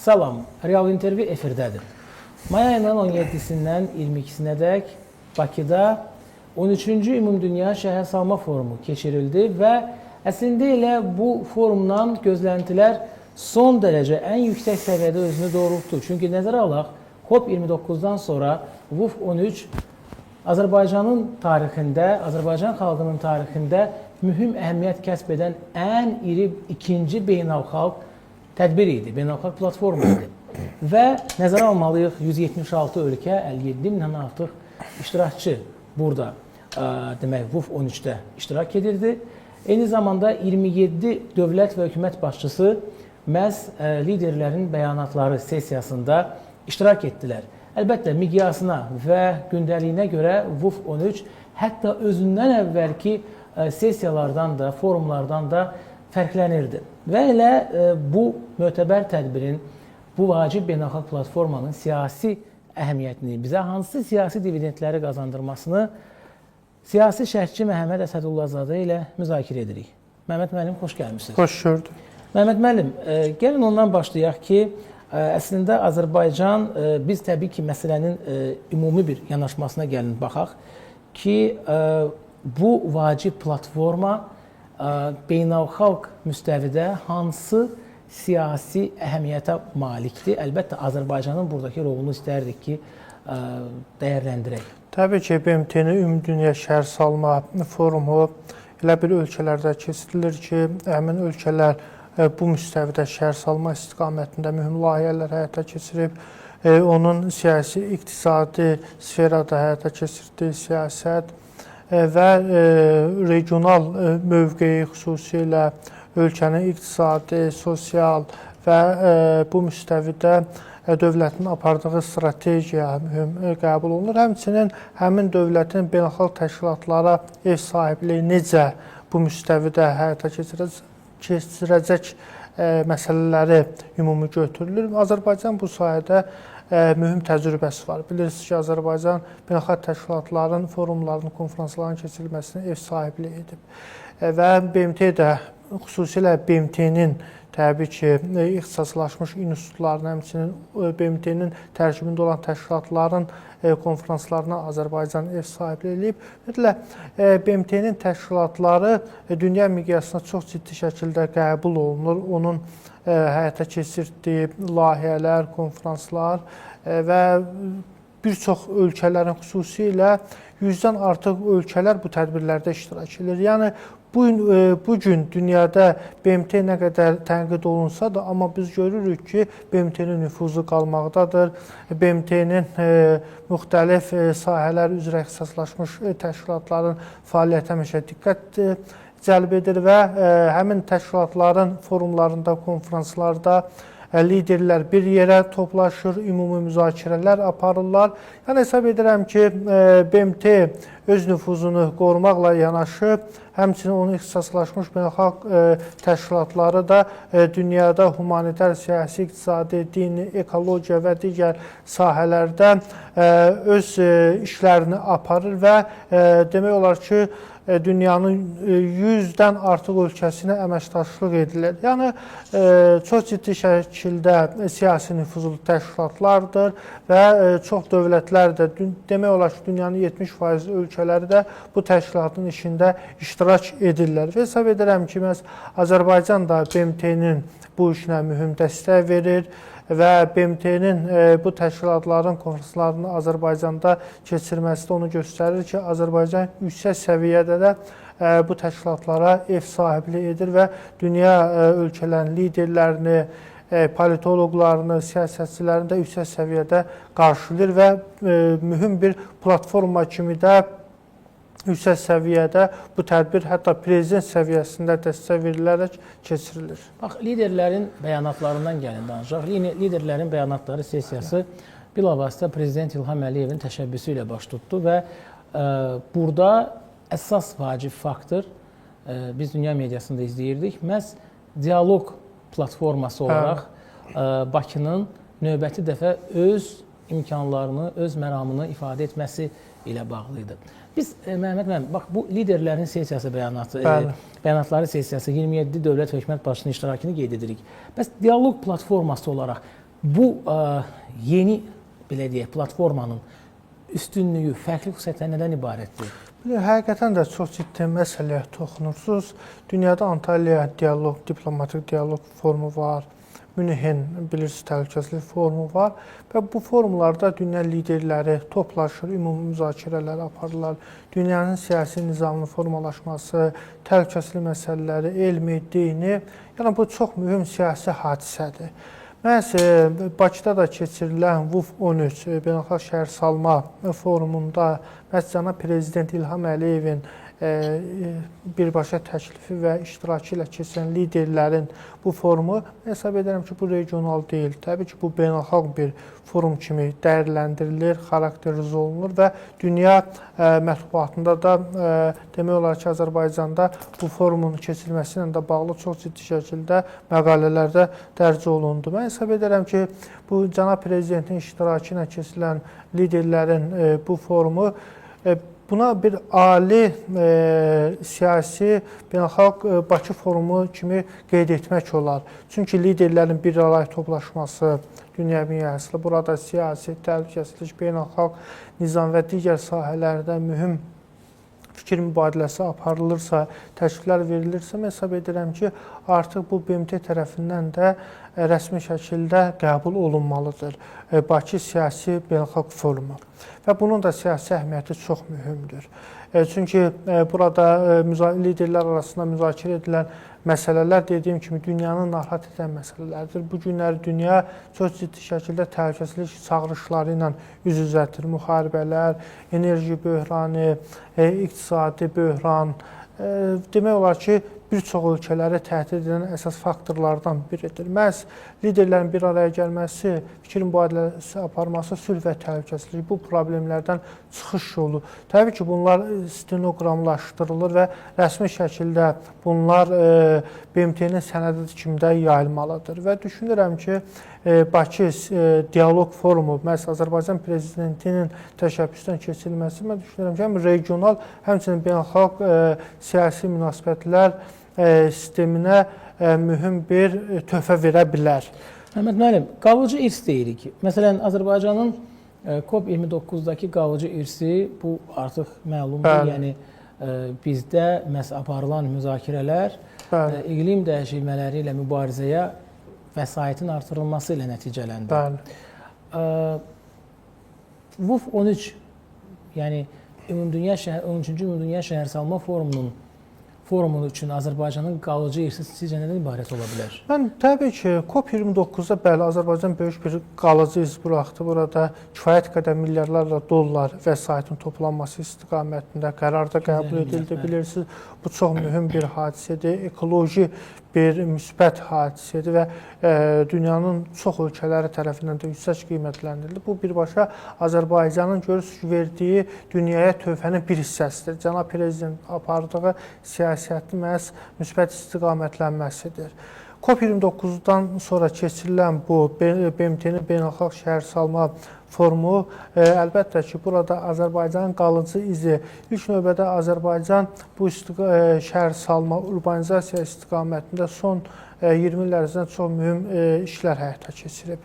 Salam, Real intervyu efirdədir. May ayının 17-sindən 22-sinədək Bakıda 13-cü Ümumdünya Şəhərsalma Forumu keçirildi və əslində elə bu forumdan gözləntilər son dərəcə ən yüksək səviyyədə özünü doğrultdu. Çünki nəzərə alaq, COP29-dan sonra WUF13 Azərbaycanın tarixində, Azərbaycan xalqının tarixində mühüm əhəmiyyət kəsb edən ən iri ikinci beynəlxalq tədbir idi, beynəlxalq platforma idi. Və nəzərə almalıyıq, 176 ölkə, 57 mindən artıq iştirakçı burada demək WUF13-də iştirak edirdi. Eyni zamanda 27 dövlət və hökumət başçısı məhz liderlərin bəyanatları sessiyasında iştirak etdilər. Əlbəttə, miqyasına və gündəliyinə görə WUF13 hətta özündən əvvəlki sessiyalardan da, forumlardan da fərqlənirdi. Və elə bu mötəbər tədbirin, bu vacib beynəlxalq platformanın siyasi əhəmiyyətini, bizə hansı siyasi dividendləri qazandırmasını siyasi şərhçi Məhəmməd Əsədullazadə ilə müzakirə edirik. Məhəmməd müəllim, xoş gəlmişsiniz. Xoş gördük. Məhəmməd müəllim, gəlin ondan başlayaq ki, əslində Azərbaycan, biz təbii ki, məsələnin ümumi bir yanaşmasına gəlin baxaq ki, bu vacib platforma beynəlxalq müstəvidə hansı siyasi əhəmiyyətə malikdir? Əlbəttə, Azərbaycanın buradakı rolunu istərdik ki, dəyərləndirək. Təbii ki, BMT-nin Ümumdünya Şəhərsalma Forumu elə bir ölkələrdə keçirilir ki, həmin ölkələr bu müstəvidə şəhərsalma istiqamətində mühüm layihələr həyata keçirib, onun siyasi, iqtisadi sferada həyata keçirdiyi siyasət və regional mövqeyi xüsusilə ölkənin iqtisadi, sosial və bu müstəvidə dövlətin apardığı strategiya mühüm qəbul olunur. Həmçinin həmin dövlətin beynəlxalq təşkilatlara ev sahibliyi necə bu müstəvidə həyata keçirəcək məsələləri ümumi götürülür. Azərbaycan bu sahədə mühüm təcrübəsi var. Bilirsiniz ki, Azərbaycan beynəlxalq təşkilatların, forumların, konferansların keçirilməsini ev sahibliyi edib. Və BMT də, xüsusilə BMT-nin təbii ki, ixtisaslaşmış institutların, həmçinin BMT-nin tərkibində olan təşkilatların konferanslarına Azərbaycan ev sahibliyi edib. Ümumiyyətlə, BMT-nin təşkilatları dünya miqyasında çox ciddi şəkildə qəbul olunur. Onun həyata keçirdiyi layihələr, konferanslar və bir çox ölkələrin, xüsusilə 100-dən artıq ölkələr bu tədbirlərdə iştirak edir. Yəni, bu gün dünyada BMT nə qədər tənqid olunsa da, amma biz görürük ki, BMT-nin nüfuzu qalmaqdadır. BMT-nin müxtəlif sahələr üzrə ixtisaslaşmış təşkilatların fəaliyyəti həmişə diqqət cəlb edir və həmin təşkilatların forumlarında, konferanslarda liderlər bir yerə toplaşır, ümumi müzakirələr aparırlar. Yəni, hesab edirəm ki, BMT öz nüfuzunu qorumaqla yanaşı, həmçinin onun ixtisaslaşmış beynəlxalq təşkilatları da dünyada humanitar, siyasi, iqtisadi, dini, ekologiya və digər sahələrdə öz işlərini aparır və demək olar ki, dünyanın 100-dən artıq ölkəsinə əməkdaşlıq edilir. Yəni, çox ciddi şəkildə siyasi nüfuzlu təşkilatlardır və çox dövlətlər də, demək olar ki, dünyanın 70% ölkələri də bu təşkilatın işində iştirak edirlər. Və hesab edirəm ki, Azərbaycan da BMT-nin bu işinə mühüm dəstək verir və BMT-nin bu təşkilatların konferanslarını Azərbaycanda keçirməsi də onu göstərir ki, Azərbaycan yüksək səviyyədə də bu təşkilatlara ev sahibliyi edir və dünya ölkələrin liderlərini, politoloqlarını, siyasətçilərini də yüksək səviyyədə qarşılayır və mühüm bir platforma kimi də yüksək səviyyədə bu tədbir hətta prezident səviyyəsində dəstək verilərək keçirilir. Bax, liderlərin bəyanatlarından gəlin danışaq. Liderlərin bəyanatları sessiyası bilavasitə Prezident İlham Əliyevin təşəbbüsü ilə baş tutdu və burada əsas vacib faktor, biz dünya mediasında izləyirdik, məhz dialoq platforması olaraq Bakının növbəti dəfə öz imkanlarını, öz məramını ifadə etməsi ilə bağlı idi. Biz, Məhəmməd müəllim, bax, bu liderlərin sessiyası bəyanatları sessiyası 27 dövlət və hökumət başçısının iştirakını qeyd edirik. Bəs dialoq platforması olaraq Bu yeni belə deyək, platformanın üstünlüyü, fərqli xüsusiyyətləri nədən ibarətdir? Həqiqətən də çox ciddi məsələyə toxunursunuz. Dünyada Antalya dialoq, diplomatik dialoq forumu var. Münhen bilirsiniz təhlükəsizlik forumu var və bu forumlarda dünya liderləri toplaşır, ümumi müzakirələr aparırlar. Dünyanın siyasi nizamının formalaşması, təhlükəsizlik məsələləri, elmi, dini, yəni bu çox mühüm siyasi hadisədir. Məhz Bakıda da keçirilən VUF 13 Beynəlxalq Şəhərsalma forumunda məhz cənab Prezident İlham Əliyevin birbaşa təklifi və iştirakı ilə keçən liderlərin bu forumu hesab edirəm ki, bu regional deyil. Təbii ki, bu beynəlxalq bir forum kimi dəyərləndirilir, xarakterize olunur və dünya mətbuatında da demək olar ki, Azərbaycanda bu forumun keçirilməsi ilə də bağlı çox ciddi şəkildə məqalələrdə dərc olundu. Mən hesab edirəm ki, bu cənab Prezidentin iştirakı ilə keçirilən liderlərin bu forumu buna bir ali siyasi beynəlxalq Bakı forumu kimi qeyd etmək olar. Çünki liderlərin bir araya toplaşması dünya miqyasında burada siyasi, təhlükəsizlik, beynəlxalq nizam və digər sahələrdə mühüm fikir mübadiləsi aparılırsa, təkliflər verilirsə, mən hesab edirəm ki, artıq bu BMT tərəfindən də rəsmi şəkildə qəbul olunmalıdır. Bakı Siyasi Beynəlxalq Forumu. Və bunun da siyasi əhəmiyyəti çox mühümdür. Çünki burada liderlər arasında müzakirə edilən məsələlər dediyim kimi dünyanı narahat edən məsələlərdir. Bu günləri dünya çox ciddi şəkildə təhlükəsizlik çağırışları ilə üz-üzədir. Müharibələr, enerji böhranı, iqtisadi böhran, demək olar ki, bir çox ölkələri təhdid edən əsas faktorlardan biridir. Məhz liderlərin bir araya gəlməsi, fikir mübadiləsi aparması, sülh və təhlükəsizlik bu problemlərdən çıxış yolu. Təbii ki, bunlar stenoqramlaşdırılır və rəsmi şəkildə bunlar BMT-nin sənədi kimi də yayılmalıdır. Və düşünürəm ki, Bakı Dialoq Forumu, məhz Azərbaycan Prezidentinin təşəbbüsdən keçirilməsi, mən düşünürəm ki, həm regional, həmçinin beynəlxalq siyasi münasibətlər sisteminə mühüm bir töhfə verə bilər. Məhəmməd müəllim, qalıcı irs deyirik. Məsələn, Azərbaycanın COP29-dakı qalıcı irsi bu artıq məlumdur. Yəni bizdə məhz aparılan müzakirələr iqlim dəyişiklikləri ilə mübarizəyə vəsaitin artırılması ilə nəticələndi. VUF 13, yəni 13-cü Ümumdünya Şəhərsalma Forumunun üçün Azərbaycanın qalıcı irsi sizcə nədən ibarət ola bilər? Mən təbii ki, COP29-da bəli, Azərbaycan böyük bir qalıcı iz buraxdı. Burada kifayət qədər milyarlarla dollar vəsaitin toplanması istiqamətində qərar da qəbul edildi. Bilirsiniz, bu çox mühüm bir hadisədir. Ekoloji bir müsbət hadisədir və dünyanın çox ölkələri tərəfindən də yüksək qiymətləndirildi. Bu birbaşa Azərbaycanın görürsünüz verdiyi dünyaya töhfənin bir hissəsidir. Cənab Prezident apardığı siyasətin məhz müsbət istiqamətlənməsidir. COP29-dan sonra keçirilən bu BMT-nin Beynəlxalq Şəhərsalma Forumu əlbəttə ki, burada Azərbaycanın qalıcı izi, ilk növbədə Azərbaycan bu şəhərsalma, urbanizasiya istiqamətində son 20 il ərzində çox mühüm işlər həyata keçirib.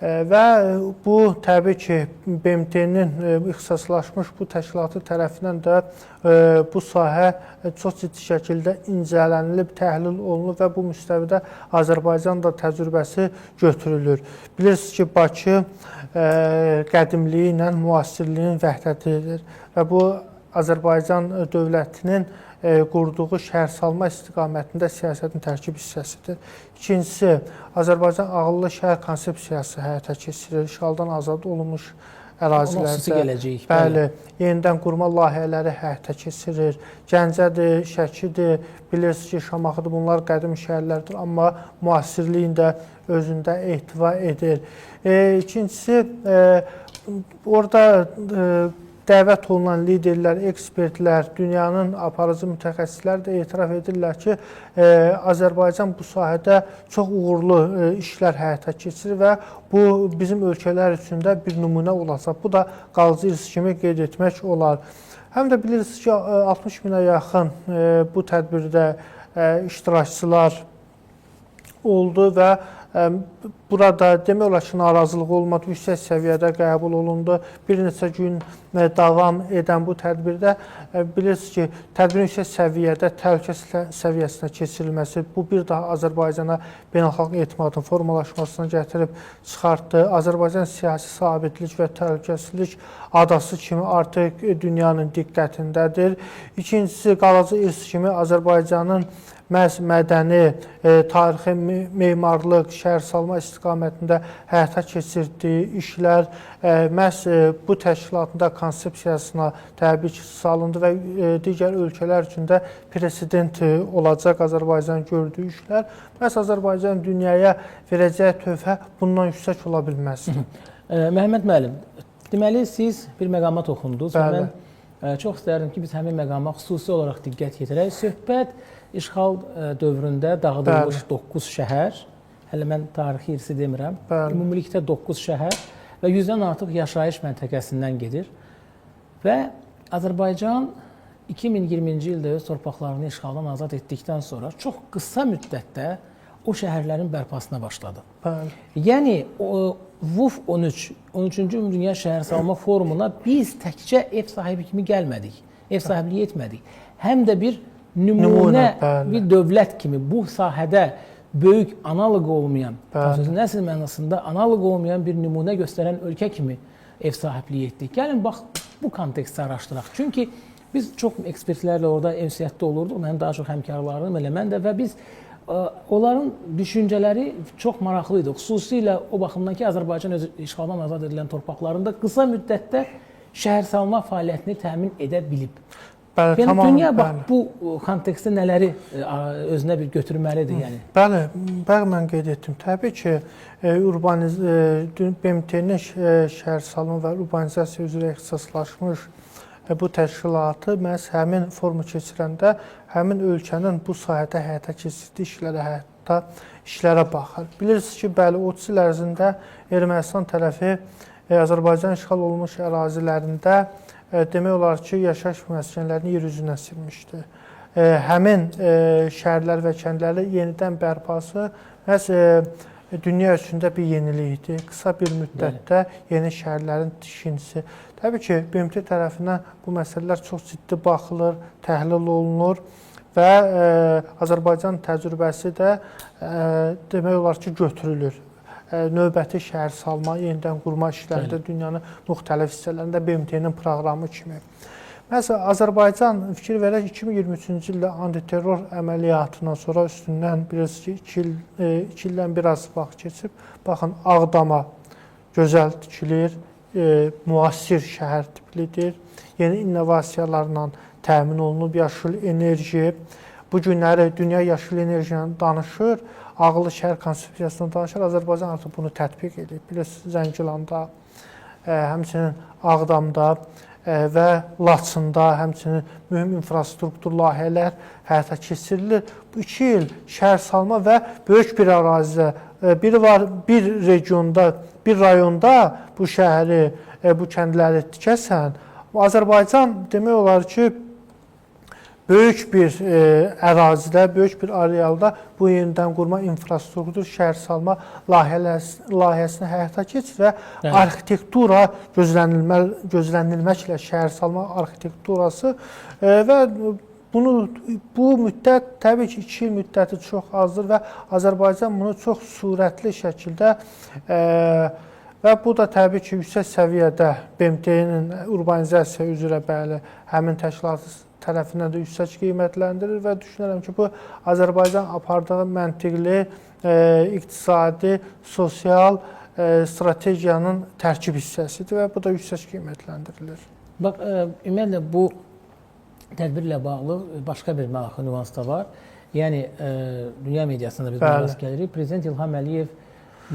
Və bu təbii ki, BMT-nin ixtisaslaşmış bu təşkilatı tərəfindən də bu sahə çox ciddi şəkildə incələnilib, təhlil olunur və bu müstəvidə Azərbaycan da təcrübəsi götürülür. Bilirsiniz ki, Bakı qədimliyi ilə müasirliyin vəhdətidir və bu Azərbaycan dövlətinin qurduğu şəhərsalma istiqamətində siyasətin tərkib hissəsidir. İkincisi, Azərbaycan ağıllı şəhər konsepsiyası həyata keçirir. İşğaldan azad olunmuş ərazilərdə yenidən qurma layihələri həyata keçirir. Gəncədir, Şəkidir, bilirsiniz ki, Şamaxıdır, bunlar qədim şəhərlərdir, amma müasirliyin də özündə ehtiva edir. İkincisi, orada dəvət olunan liderlər, ekspertlər, dünyanın aparıcı mütəxəssisləri də etiraf edirlər ki, Azərbaycan bu sahədə çox uğurlu işlər həyata keçirir və bu bizim ölkələr üçün də bir nümunə olacaq. Bu da qalıcı irs kimi qeyd etmək olar. Həm də bilirsiniz ki, 60 minə yaxın bu tədbirdə iştirakçılar oldu və burada demək olar ki, narazılıq olmadı, yüksək səviyyədə qəbul olundu. Bir neçə gün davam edən bu tədbirdə bilirsiniz ki, tədbirin yüksək səviyyədə təhlükəsizlik səviyyəsinə keçirilməsi bu bir daha Azərbaycana beynəlxalq etimadın formalaşmasına gətirib çıxartdı. Azərbaycan siyasi sabitlik və təhlükəsizlik adası kimi artıq dünyanın diqqətindədir. İkincisi, qalaca irs kimi Azərbaycanın məhz mədəni, tarixi, memarlıq, şəhərsalma istiqamətində həyata keçirdiyi işlər məhz bu təşkilatında konsepsiyasına təbii salındı və digər ölkələr üçün də president olacaq Azərbaycan gördüyü işlər. Məhz Azərbaycan dünyaya verəcəyi töhfə bundan yüksək ola bilməz. Məhəmməd müəllim, deməli siz bir məqama toxundunuz və Bəli. mən çox istərdim ki, biz həmin məqama xüsusi olaraq diqqət yetirək. Söhbət işğal dövründə dağıdılmış 9 şəhər, hələ mən tarixi irsi demirəm, ümumilikdə 9 şəhər və 100-dən artıq yaşayış məntəqəsindən gedir və Azərbaycan 2020-ci ildə öz torpaqlarını işğaldan azad etdikdən sonra çox qısa müddətdə o şəhərlərin bərpasına başladı. Bəli. Yəni, WUF 13-cü Ümumdünya Şəhərsalma Forumuna biz təkcə ev sahibi kimi gəlmədik, ev sahibliyi etmədik. Həm də bir nümunə, bir dövlət kimi bu sahədə böyük analoq olmayan, sözün əsl mənasında analoq olmayan bir nümunə göstərən ölkə kimi ev sahibliyi etdik. Gəlin, bax, bu konteksti araşdıraq. Çünki biz çox ekspertlərlə orada ünsiyyətdə olurduq, mənim daha çox həmkarlarım, elə mən də və biz onların düşüncələri çox maraqlı idi. Xüsusilə o baxımdan ki, Azərbaycan öz işğaldan azad edilən torpaqlarında qısa müddətdə şəhərsalma fəaliyyətini təmin edə bilib. Bəli, Dünya bax, bu kontekstdə nələri özünə bir götürməlidir? Yəni. Bəli, mən qeyd etdim. Təbii ki, BMT-nin şəhərsalma və urbanizasiya üzrə ixtisaslaşmış bu təşkilatı məhz həmin forumu keçirəndə həmin ölkənin bu sahədə həyata keçirdiyi işlərə baxır. Bilirsiniz ki, bəli, 30 il ərzində Ermənistan tərəfi Azərbaycan işğal olunmuş ərazilərində demək olar ki, yaşayış məskənlərini yer üzündən silmişdi. Həmin şəhərlər və kəndlərin yenidən bərpası məhz dünya üçündə bir yenilikdir. Qısa bir müddətdə yeni şəhərlərin tikintisi. Təbii ki, BMT tərəfindən bu məsələlər çox ciddi baxılır, təhlil olunur və Azərbaycan təcrübəsi də demək olar ki, götürülür. Növbəti şəhərsalma, yenidən qurma işlərində dünyanın müxtəlif hissələrində BMT-nin proqramı kimi. Məsələn, Azərbaycan fikir verək 2023-cü ildə antiterror əməliyyatından sonra üstündən bilirsiniz ki, 2 ildən biraz vaxt keçib. Baxın, Ağdama gözəl tikilir, müasir şəhər tiplidir, yeni innovasiyalarla təmin olunub, yaşıl enerji. Bu günləri dünya yaşıl enerjidən danışır, ağıllı şəhər konsepsiyasından danışır. Azərbaycan artıq bunu tətbiq edib. Bilirsiniz, Zəngilanda, həmçinin Ağdamda və Laçında, həmçinin mühüm infrastruktur layihələr həyata keçirilir. Bu 2 il şəhərsalma və böyük bir ərazidə, biri var bir regionda, bir rayonda bu şəhəri, bu kəndləri tikəsən, Azərbaycan demək olar ki, böyük bir ərazidə, böyük bir arealda bu yenidən qurma infrastruktur, şəhərsalma layihəsini həyata keçir və arxitektura gözlənilməklə şəhərsalma arxitekturası və bu müddət, təbii ki, 2 il müddəti çox azdır və Azərbaycan bunu çox sürətli şəkildə və bu da təbii ki, yüksək səviyyədə BMT-nin urbanizasiya üzrə bəli, həmin təşkilatı tərəfindən də yüksək qiymətləndirir və düşünürəm ki, bu Azərbaycan apardığı məntiqli, iqtisadi, sosial strategiyanın tərkib hissəsidir və bu da yüksək qiymətləndirilir. Bax, ümumiyyətlə, bu tədbirlə bağlı başqa bir maraqlı nüans da var. Yəni, dünya mediasında biz rast gəlirik. Prezident İlham Əliyev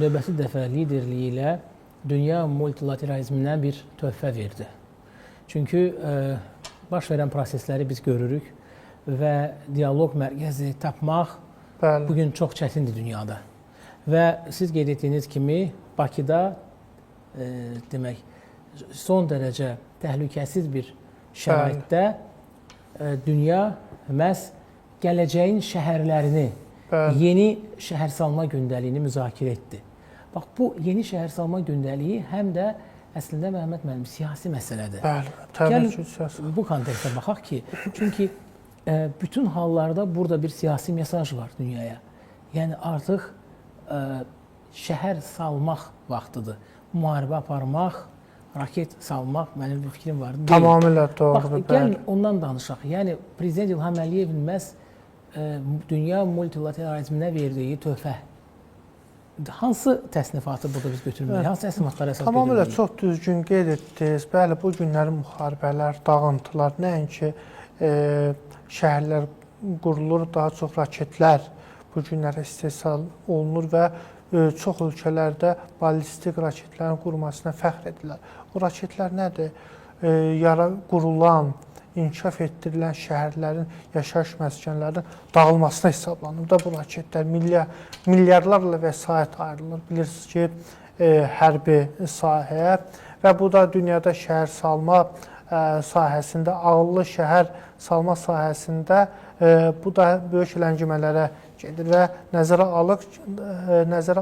növbəti dəfə liderliyi ilə dünya multilateralizminə bir töhfə verdi. Çünki baş verən prosesləri biz görürük və dialoq mərkəzi tapmaq bugün çox çətindir dünyada. Və siz qeyd etdiyiniz kimi Bakıda demək son dərəcə təhlükəsiz bir şəraitdə dünya məhz gələcəyin şəhərlərini yeni şəhərsalma gündəliyini müzakirə etdi. Bax, bu yeni şəhərsalma gündəliyi həm də əslində Məhəmməd müəllim siyasi məsələdir. Bəli, təbii ki, siyasi. Bu kontekstdə baxaq ki, çünki bütün hallarda burada bir siyasi mesaj var dünyaya. Yəni artıq şəhər salmaq vaxtıdır. Müharibə aparmaq, raket salmaq, mənim bir fikrim var. Tamamilə doğrudur. Bax, gəlin ondan danışaq. Yəni, Prezident İlham Əliyevin məhz dünya multilateralizminə verdiyi töhfə. Hansı təsnifatı burada biz götürməliyik? Hansı təsnifatlara əsas Tamamilə götürməliyik? çox düzgün qeyd etdiniz. Bəli, bu günlərin müharibələr, dağıntılar, nəinki şəhərlər qurulur, daha çox raketlər bu günlərə istehsal olunur və çox ölkələrdə ballistik raketlərin qurulmasına fəxr edirlər. O raketlər nədir? Qurulan, inkişaf etdirilən şəhərlərin, yaşayış məskənlərinin dağılmasına hesablanır da bu raketlər. Milyardlarla vəsait ayrılır. Bilirsiniz ki, hərbi sahəyə və bu da dünyada şəhər salma sahəsində, ağıllı şəhər salma sahəsində bu da böyük ləngimələrə gedir və nəzərə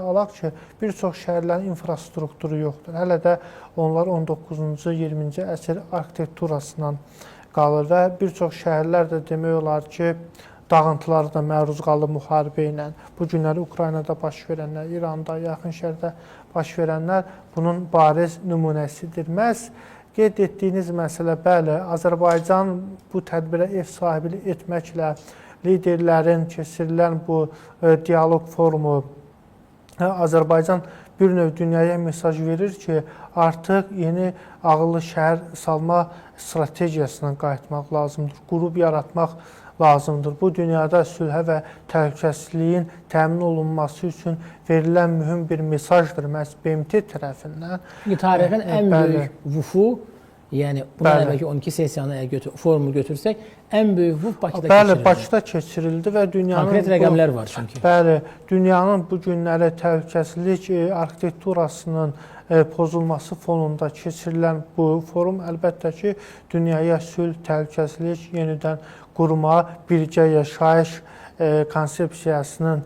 alaq ki, bir çox şəhərlərin infrastrukturu yoxdur. Hələ də onlar 19-cu, 20-ci əsr arxitekturasından qalır və bir çox şəhərlər də demək olar ki, dağıntıları da məruz qalır müharibə ilə. Bu günləri Ukraynada baş verənlər, İranda, Yaxın Şərqdə baş verənlər bunun bariz nümunəsidir. Məhz qeyd etdiyiniz məsələ, bəli, Azərbaycan bu tədbirə ev sahibliyi etməklə liderlərin keçirilən bu dialoq forumu Azərbaycan bir növ dünyaya mesaj verir ki, artıq yeni ağıllı şəhər salma strategiyasına qayıtmaq lazımdır, qrup yaratmaq lazımdır. Bu dünyada sülhə və təhlükəsizliyin təmin olunması üçün verilən mühüm bir mesajdır məhz BMT tərəfindən. Tarixin ən böyük vufu, yəni bundan əvvəlki 12 sessiyanı forumu götürsək, ən böyük vuf Bakıda keçirildi. Bəli, Bakıda keçirildi və dünyanın... Konkret rəqəmlər var çünki. Bəli, dünyanın bu günləri təhlükəsizlik arxitekturasının pozulması fonunda keçirilən bu forum əlbəttə ki, dünyaya sülh, təhlükəsizlik, yenidən qurma, birgə yaşayış konsepsiyasının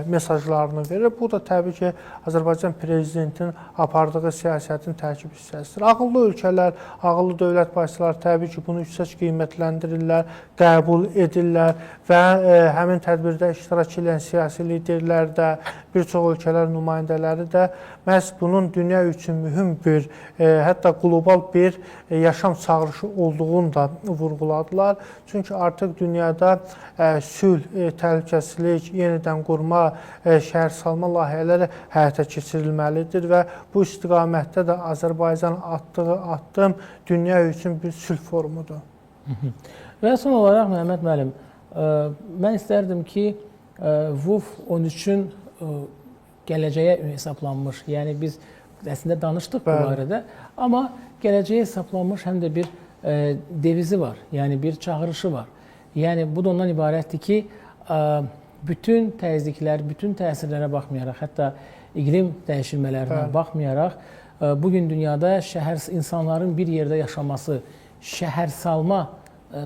mesajlarını verir. Bu da təbii ki, Azərbaycan prezidentinin apardığı siyasətin tərkib hissəsidir. Ağıllı ölkələr, ağıllı dövlət başçıları təbii ki, bunu yüksək qiymətləndirirlər, qəbul edirlər və həmin tədbirdə iştirak edən siyasi liderlər də, bir çox ölkələr nümayəndələri də məhz bunun dünya üçün mühüm bir, hətta qlobal bir yaşam çağırışı olduğunu da vurğuladılar. Çünki artıq dünyada sülh, təhlükəsizlik, yenidən qurma, şəhər salma layihələri həyata keçirilməlidir və bu istiqamətdə də Azərbaycan atdığı addım dünya üçün bir sülh forumudur. Və son olaraq Məhəmməd müəllim, mən istərdim ki, VUF 13-ün gələcəyə hesablanmış, yəni biz əslində danışdıq bu barədə, amma gələcəyə hesablanmış həm də bir devizi var, yəni bir çağırışı var. Yəni bu da ondan ibarətdir ki, bütün təzyiqlər, bütün təsirlərə baxmayaraq, hətta iqlim dəyişilmələrinə baxmayaraq, bugün dünyada insanların bir yerdə yaşaması, şəhər salma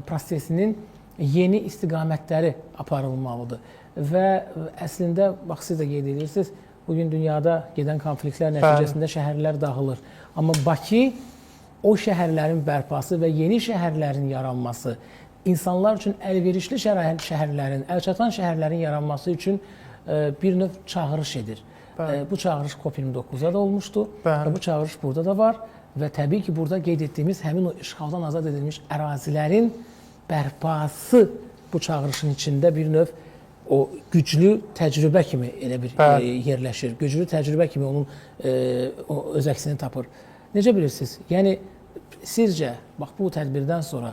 prosesinin yeni istiqamətləri aparılmalıdır. Və əslində, bax siz də qeyd edirsiniz, bugün dünyada gedən konfliktlər nəticəsində şəhərlər dağılır. Amma Bakı o şəhərlərin bərpası və yeni şəhərlərin yaranması, insanlar üçün əlverişli şəhərlərin, əlçatan şəhərlərin yaranması üçün bir növ çağırış edir. Bu çağırış COP29-da da olmuşdu və bu çağırış burada da var və təbii ki, burada qeyd etdiyimiz həmin o işğaldan azad edilmiş ərazilərin bərpası bu çağırışın içində bir növ o güclü təcrübə kimi elə bir yerləşir. Güclü təcrübə kimi onun öz əksini tapır. Necə bilirsiniz? Yəni, sizcə, bax bu tədbirdən sonra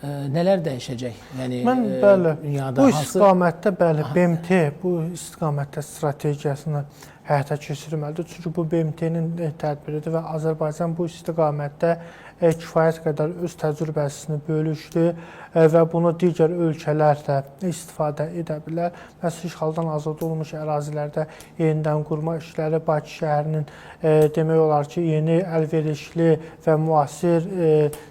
nələr dəyişəcək? Yəni, dünyada bu istiqamətdə, BMT bu istiqamətdə strategiyasını həyata keçirməlidir. Çünki bu BMT-nin tədbiridir və Azərbaycan bu istiqamətdə kifayət qədər öz təcrübəsini bölüşdü və bunu digər ölkələr də istifadə edə bilər. Məsələn, işğaldan azad olunmuş ərazilərdə yenidən qurma işləri, Bakı şəhərinin demək olar ki, yeni əlverişli və müasir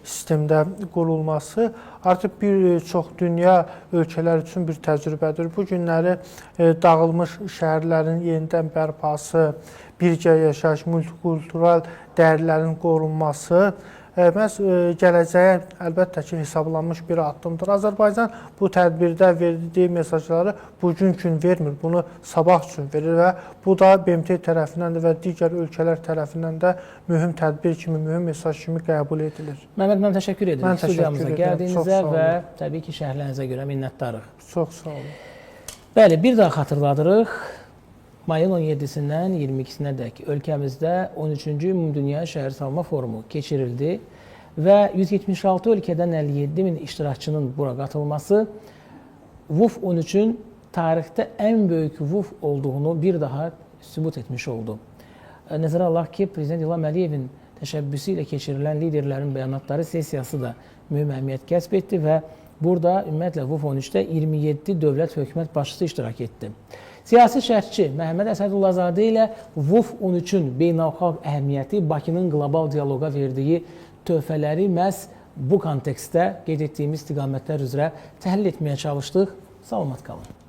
sistemdə qurulması artıq bir çox dünya ölkələr üçün bir təcrübədir. Bu günləri dağılmış şəhərlərin yenidən bərpası, birgə yaşayış, multikultural dəyərlərin qorunması məhz gələcəyə əlbəttə ki, hesablanmış bir addımdır. Azərbaycan bu tədbirdə verdiyi mesajları bugün üçün vermir, bunu sabah üçün verir və bu da BMT tərəfindən də və digər ölkələr tərəfindən də mühüm tədbir kimi, mühüm mesaj kimi qəbul edilir. Məmməd, mən təşəkkür edirəm Mən təşəkkür studiyamıza edirəm. gəldiyinizə və təbii ki, şərhlərinizə görə minnətdarıq. Çox sağ olun. Bəli, bir daha xatırladırıq. Mayın 17-sindən 22-sinədək ölkəmizdə 13-cü Ümumdünya Şəhərsalma Forumu keçirildi və 176 ölkədən 57 min iştirakçının bura qatılması WUF 13-ün tarixdə ən böyük WUF olduğunu bir daha sübut etmiş oldu. Nəzərə alaq ki, Prezident İlham Əliyevin təşəbbüsü ilə keçirilən liderlərin bəyanatları sessiyası da mühüm əhəmiyyət kəsb etdi və burada ümumiyyətlə WUF 13-də 27 dövlət hökumət başçısı iştirak etdi. Siyasi şərhçi Məhəmməd Əsədullazadə ilə WUF 13-ün beynəlxalq əhəmiyyəti, Bakının qlobal dialoqa verdiyi töhfələri məhz bu kontekstdə qeyd etdiyimiz istiqamətlər üzrə təhlil etməyə çalışdıq. Salamat qalın.